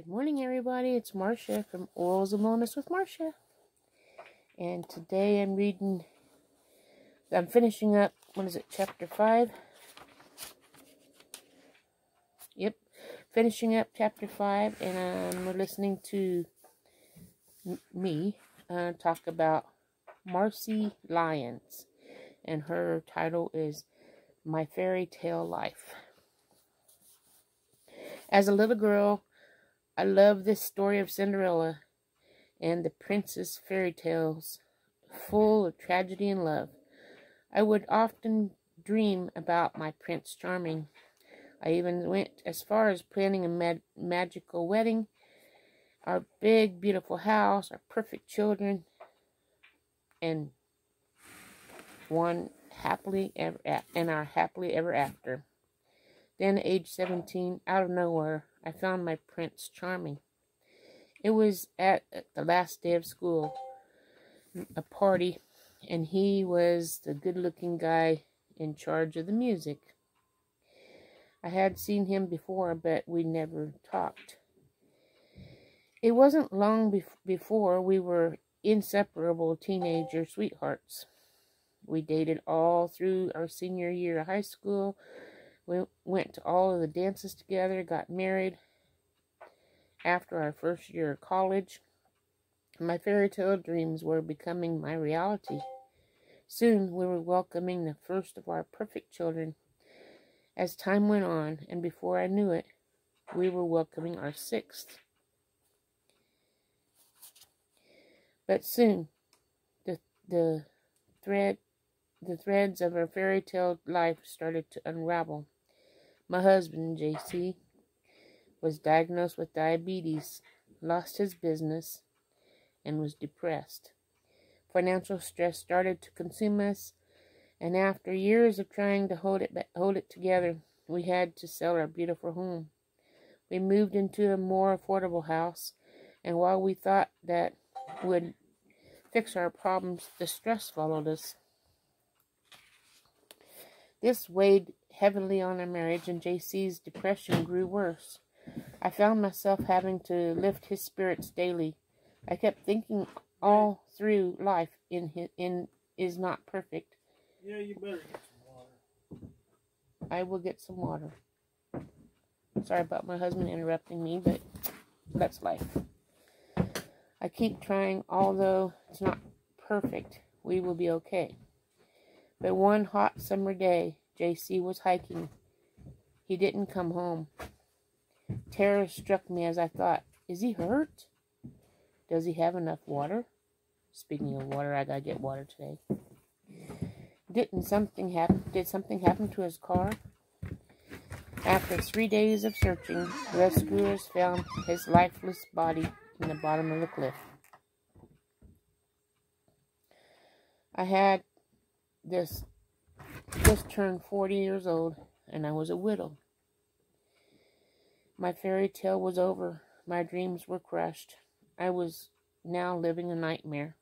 Good morning, everybody. It's Marcia from Orals of Wellness with Marcia. And today I'm finishing up, chapter 5? Yep, finishing up chapter 5, and I'm listening to me talk about Marcie Lyons. And her title is My Fairy Tale Life. As a little girl, I loved this story of Cinderella and the princess fairy tales, full of tragedy and love. I would often dream about my Prince Charming. I even went as far as planning a magical wedding, our big, beautiful house, our perfect children, and our happily ever after. Then, at age 17, out of nowhere, I found my Prince Charming. It was at the last day of school, a party, and he was the good-looking guy in charge of the music. I had seen him before, but we never talked. It wasn't long before we were inseparable teenager sweethearts. We dated all through our senior year of high school. We went to all of the dances together, got married after our first year of college. My fairy tale dreams were becoming my reality. Soon we were welcoming the first of our perfect children. As time went on, and before I knew it, we were welcoming our sixth. But soon, the threads of our fairy tale life started to unravel. My husband, JC, was diagnosed with diabetes, lost his business, and was depressed. Financial stress started to consume us, and after years of trying to hold it together, we had to sell our beautiful home. We moved into a more affordable house, and while we thought that would fix our problems, the stress followed us. This weighed heavily on our marriage, and JC's depression grew worse. I found myself having to lift his spirits daily. I kept thinking all through life is not perfect. Yeah, you better get some water. I will get some water. Sorry about my husband interrupting me, but that's life. I keep trying, although it's not perfect. We will be okay. But one hot summer day, JC was hiking. He didn't come home. Terror struck me as I thought, is he hurt? Does he have enough water? Speaking of water, I gotta get water today. Did something happen to his car? After 3 days of searching, rescuers found his lifeless body in the bottom of the cliff. I had just turned 40 years old, and I was a widow. My fairy tale was over. My dreams were crushed. I was now living a nightmare.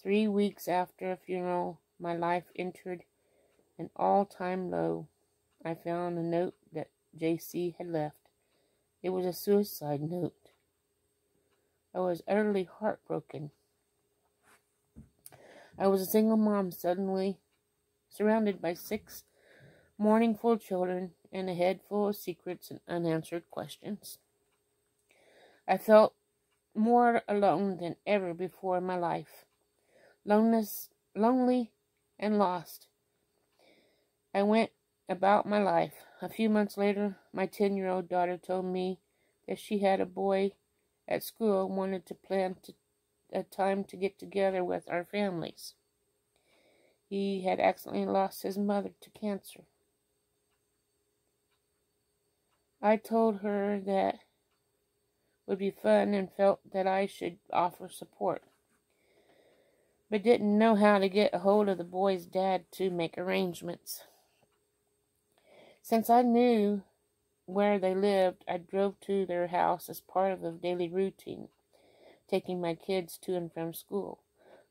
3 weeks after a funeral, my life entered an all-time low. I found a note that JC had left. It was a suicide note. I was utterly heartbroken. I was a single mom suddenly, surrounded by 6 mournful children and a head full of secrets and unanswered questions. I felt more alone than ever before in my life. Lonely and lost. I went about my life. A few months later, my 10-year-old daughter told me that she had a boy at school wanted to plan a time to get together with our families. He had accidentally lost his mother to cancer. I told her that would be fun and felt that I should offer support, but didn't know how to get a hold of the boy's dad to make arrangements. Since I knew where they lived, I drove to their house as part of the daily routine, taking my kids to and from school.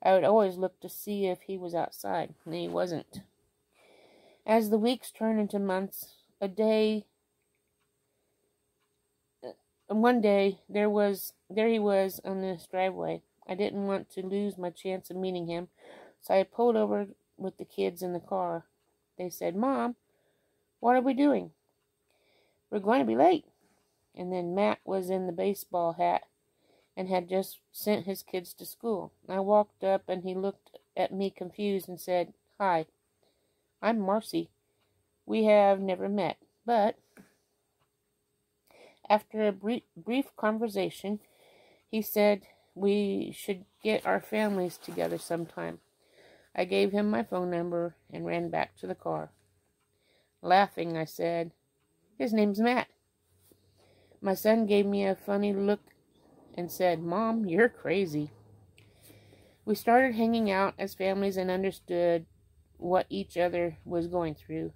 I would always look to see if he was outside, and he wasn't. As the weeks turned into months, a day And one day, there he was on this driveway. I didn't want to lose my chance of meeting him, so I pulled over with the kids in the car. They said, "Mom, what are we doing?" "We're going to be late." And then Matt was in the baseball hat and had just sent his kids to school. I walked up and he looked at me confused and said, "Hi, I'm Marcie. We have never met, but..." After a brief conversation, he said we should get our families together sometime. I gave him my phone number and ran back to the car. Laughing, I said, "His name's Matt." My son gave me a funny look and said, "Mom, you're crazy." We started hanging out as families and understood what each other was going through.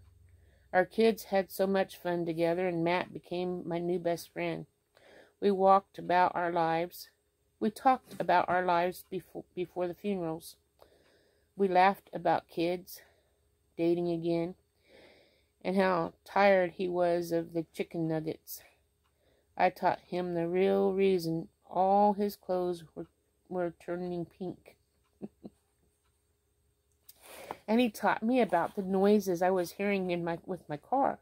Our kids had so much fun together, and Matt became my new best friend. We talked about our lives before the funerals. We laughed about kids, dating again, and how tired he was of the chicken nuggets. I taught him the real reason all his clothes were turning pink. And he taught me about the noises I was hearing with my car.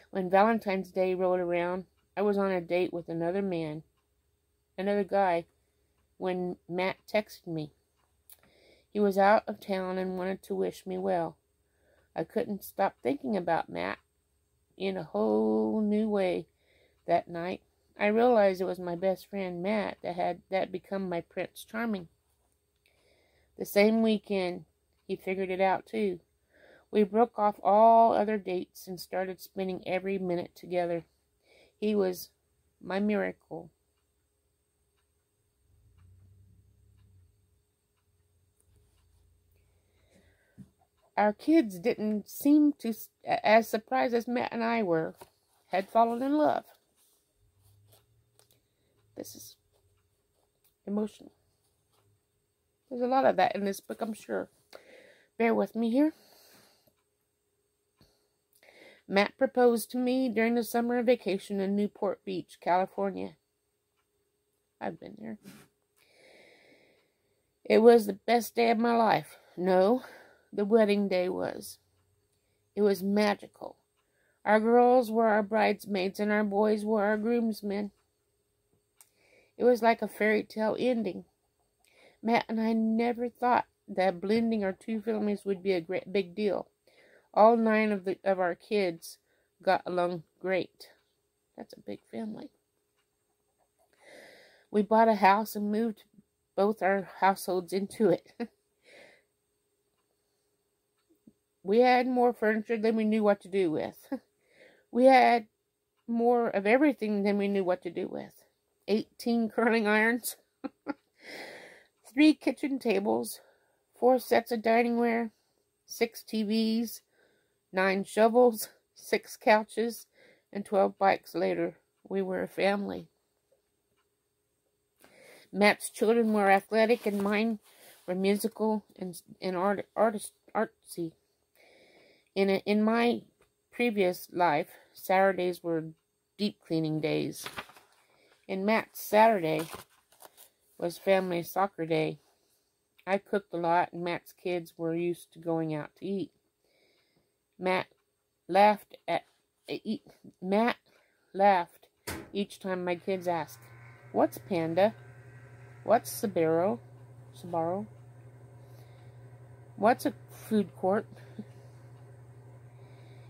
When Valentine's Day rolled around, I was on a date with another guy, when Matt texted me. He was out of town and wanted to wish me well. I couldn't stop thinking about Matt in a whole new way that night. I realized it was my best friend Matt that become my Prince Charming. The same weekend, he figured it out too. We broke off all other dates and started spending every minute together. He was my miracle. Our kids didn't seem as surprised as Matt and I had fallen in love. This is emotional. There's a lot of that in this book, I'm sure. Bear with me here. Matt proposed to me during the summer vacation in Newport Beach, California. I've been there. It was the best day of my life. No, the wedding day was. It was magical. Our girls were our bridesmaids and our boys were our groomsmen. It was like a fairy tale ending. Matt and I never thought that blending our two families would be a big deal. All 9 of our kids got along great. That's a big family. We bought a house and moved both our households into it. We had more furniture than we knew what to do with. We had more of everything than we knew what to do with. 18 curling irons, 3 kitchen tables, 4 sets of diningware, 6 TVs, 9 shovels, 6 couches, and 12 bikes later. We were a family. Matt's children were athletic and mine were musical and artsy. In my previous life, Saturdays were deep cleaning days. And Matt's Saturday was family soccer day. I cooked a lot, and Matt's kids were used to going out to eat. Matt laughed each time my kids asked, "What's Panda? What's Sbarro? What's a food court?"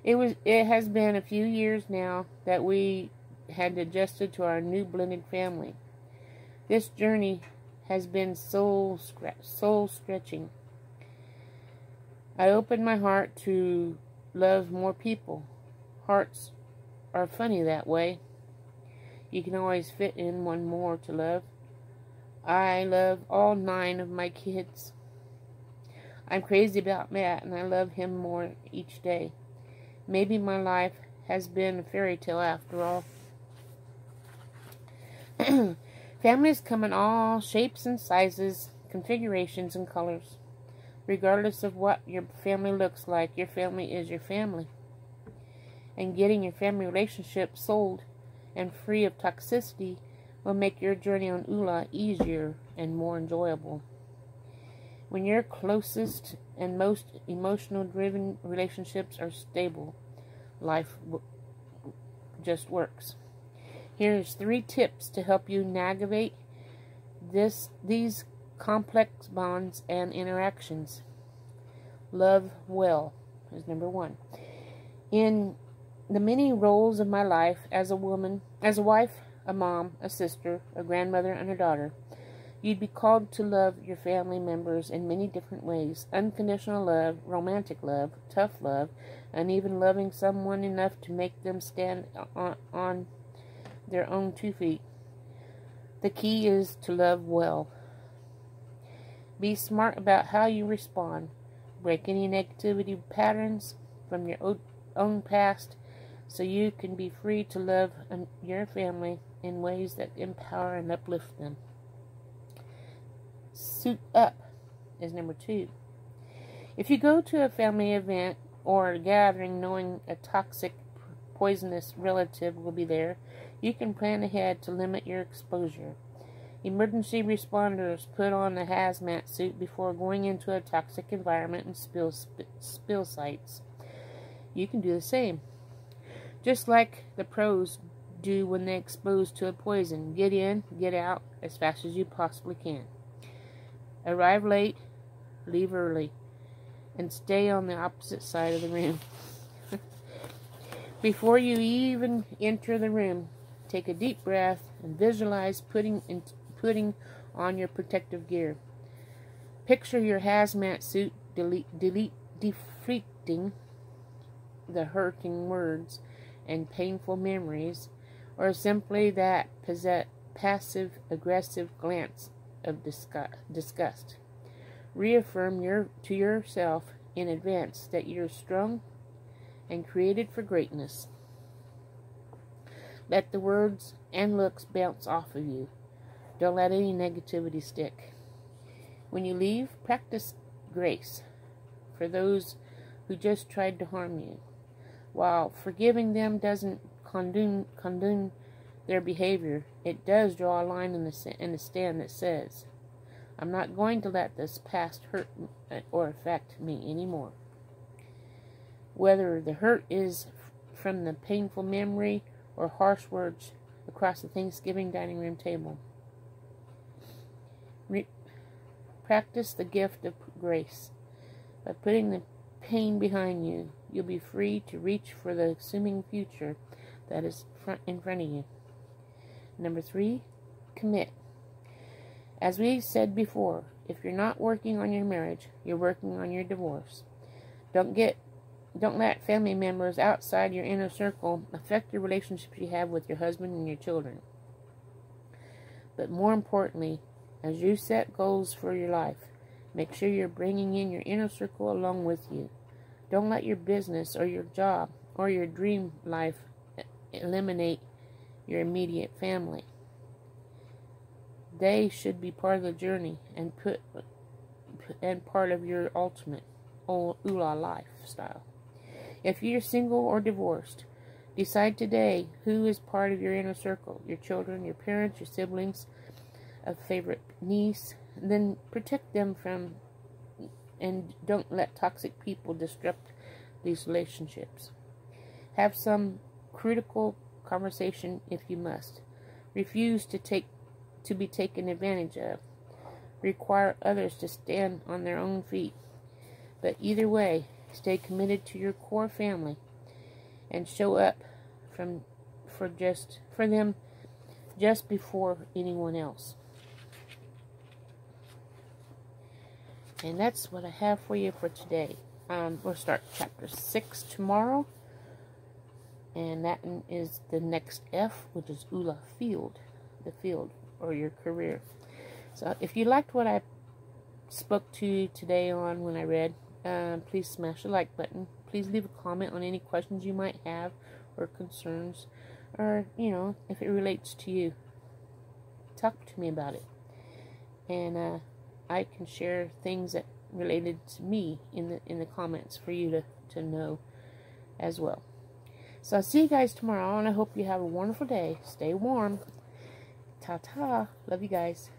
It has been a few years now that we had adjusted to our new blended family. This journey has been soul stretching. I opened my heart to love more people. Hearts are funny that way. You can always fit in one more to love. I love all 9 of my kids. I'm crazy about Matt, and I love him more each day. Maybe my life has been a fairy tale after all. Families come in all shapes and sizes, configurations and colors. Regardless of what your family looks like, your family is your family. And getting your family relationship sold and free of toxicity will make your journey on Ula easier and more enjoyable. When your closest and most emotional-driven relationships are stable, life just works. Here's 3 tips to help you navigate these complex bonds and interactions. Love well is number 1. In the many roles of my life as a woman, as a wife, a mom, a sister, a grandmother, and a daughter, you'd be called to love your family members in many different ways. Unconditional love, romantic love, tough love, and even loving someone enough to make them stand on their own 2 feet. The key is to love well. Be smart about how you respond. Break any negativity patterns from your own past so you can be free to love your family in ways that empower and uplift them. Suit up is number 2. If you go to a family event or a gathering knowing a toxic, poisonous relative will be there, you can plan ahead to limit your exposure. Emergency responders put on a hazmat suit before going into a toxic environment and spill sites. You can do the same. Just like the pros do when they're exposed to a poison. Get in, get out as fast as you possibly can. Arrive late, leave early, and stay on the opposite side of the room. Before you even enter the room, take a deep breath and visualize putting on your protective gear. Picture your hazmat suit deflecting the hurting words and painful memories, or simply that passive-aggressive glance of disgust. Reaffirm to yourself in advance that you're strong and created for greatness. Let the words and looks bounce off of you. Don't let any negativity stick. When you leave, practice grace for those who just tried to harm you. While forgiving them doesn't condone their behavior, it does draw a line in the sand that says, I'm not going to let this past hurt or affect me anymore. Whether the hurt is from the painful memory or harsh words across the Thanksgiving dining room table. Practice the gift of grace. By putting the pain behind you, you'll be free to reach for the assuming future that is in front of you. Number 3, commit. As we said before, if you're not working on your marriage, you're working on your divorce. Don't let family members outside your inner circle affect your relationships you have with your husband and your children. But more importantly, as you set goals for your life, make sure you're bringing in your inner circle along with you. Don't let your business or your job or your dream life eliminate your immediate family. They should be part of the journey and part of your ultimate Ula lifestyle. If you're single or divorced, decide today who is part of your inner circle. Your children, your parents, your siblings, a favorite niece. Then protect them from, and don't let toxic people disrupt these relationships. Have some critical conversation if you must. Refuse to be taken advantage of. Require others to stand on their own feet. But either way, stay committed to your core family and show up for them just before anyone else. And that's what I have for you for today. We'll start chapter 6 tomorrow. And that is the next F, which is Ula field. The field, or your career. So if you liked what I spoke to you today on when I read, please smash the like button. Please leave a comment on any questions you might have or concerns, or, if it relates to you. Talk to me about it. And I can share things that related to me in the comments for you to know as well. So I'll see you guys tomorrow, and I hope you have a wonderful day. Stay warm. Ta-ta. Love you guys.